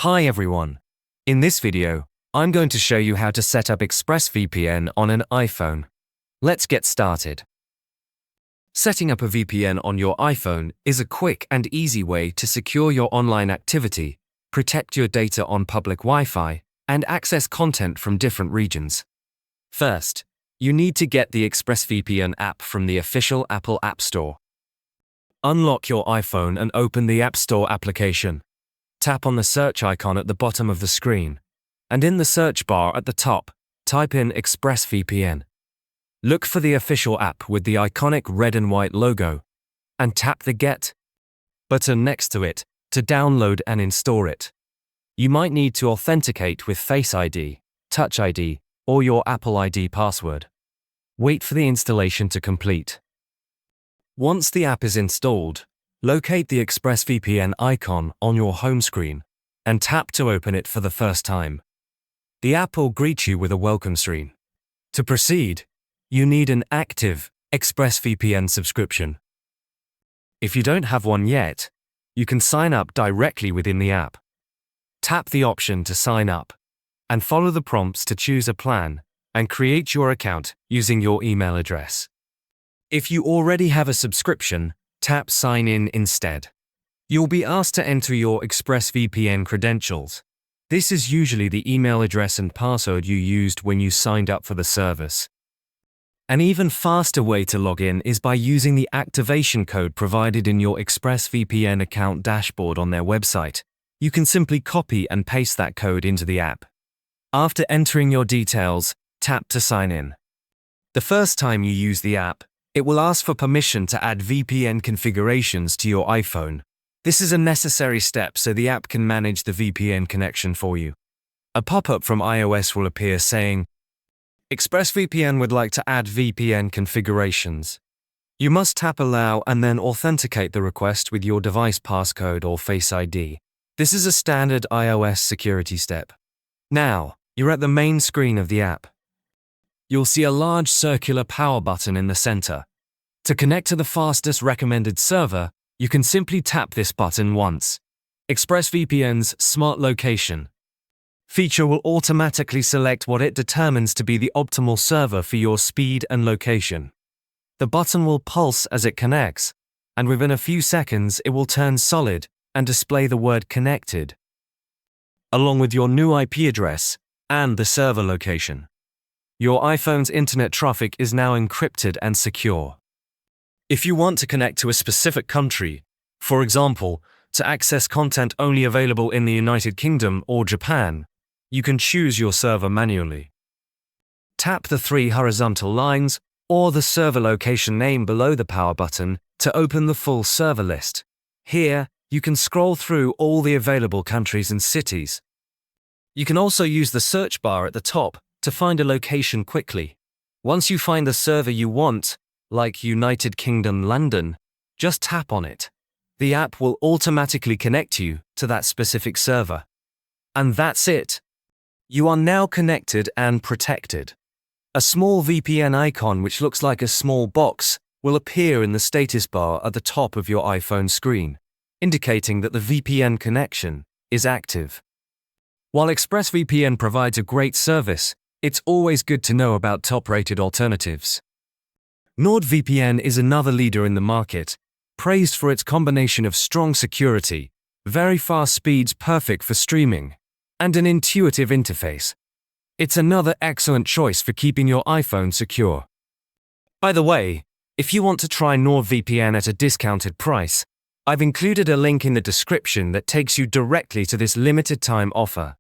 Hi everyone. In this video, I'm going to show you how to set up ExpressVPN on an iPhone. Let's get started. Setting up a VPN on your iPhone is a quick and easy way to secure your online activity, protect your data on public Wi-Fi, and access content from different regions. First, you need to get the ExpressVPN app from the official Apple App Store. Unlock your iPhone and open the App Store application. Tap on the search icon at the bottom of the screen, and in the search bar at the top, type in ExpressVPN. Look for the official app with the iconic red and white logo, and tap the Get button next to it to download and install it. You might need to authenticate with Face ID, Touch ID, or your Apple ID password. Wait for the installation to complete. Once the app is installed, locate the ExpressVPN icon on your home screen and tap to open it for the first time. The app will greet you with a welcome screen. To proceed, you need an active ExpressVPN subscription. If you don't have one yet, you can sign up directly within the app. Tap the option to sign up and follow the prompts to choose a plan and create your account using your email address. If you already have a subscription, tap Sign In instead. You'll be asked to enter your ExpressVPN credentials. This is usually the email address and password you used when you signed up for the service. An even faster way to log in is by using the activation code provided in your ExpressVPN account dashboard on their website. You can simply copy and paste that code into the app. After entering your details, tap to sign in. The first time you use the app, it will ask for permission to add VPN configurations to your iPhone. This is a necessary step so the app can manage the VPN connection for you. A pop-up from iOS will appear saying, ExpressVPN would like to add VPN configurations. You must tap Allow and then authenticate the request with your device passcode or Face ID. This is a standard iOS security step. Now, you're at the main screen of the app. You'll see a large circular power button in the center. To connect to the fastest recommended server, you can simply tap this button once. ExpressVPN's Smart Location feature will automatically select what it determines to be the optimal server for your speed and location. The button will pulse as it connects, and within a few seconds it will turn solid and display the word Connected, along with your new IP address and the server location. Your iPhone's internet traffic is now encrypted and secure. If you want to connect to a specific country, for example, to access content only available in the United Kingdom or Japan, you can choose your server manually. Tap the three horizontal lines or the server location name below the power button to open the full server list. Here, you can scroll through all the available countries and cities. You can also use the search bar at the top to find a location quickly. Once you find the server you want, like United Kingdom London, just tap on it. The app will automatically connect you to that specific server. And that's it. You are now connected and protected. A small VPN icon which looks like a small box will appear in the status bar at the top of your iPhone screen, indicating that the VPN connection is active. While ExpressVPN provides a great service, it's always good to know about top-rated alternatives. NordVPN is another leader in the market, praised for its combination of strong security, very fast speeds perfect for streaming, and an intuitive interface. It's another excellent choice for keeping your iPhone secure. By the way, if you want to try NordVPN at a discounted price, I've included a link in the description that takes you directly to this limited-time offer.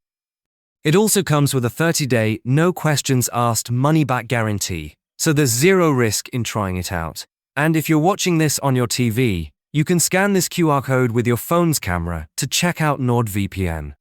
It also comes with a 30-day, no-questions-asked money-back guarantee, so there's zero risk in trying it out. And if you're watching this on your TV, you can scan this QR code with your phone's camera to check out NordVPN.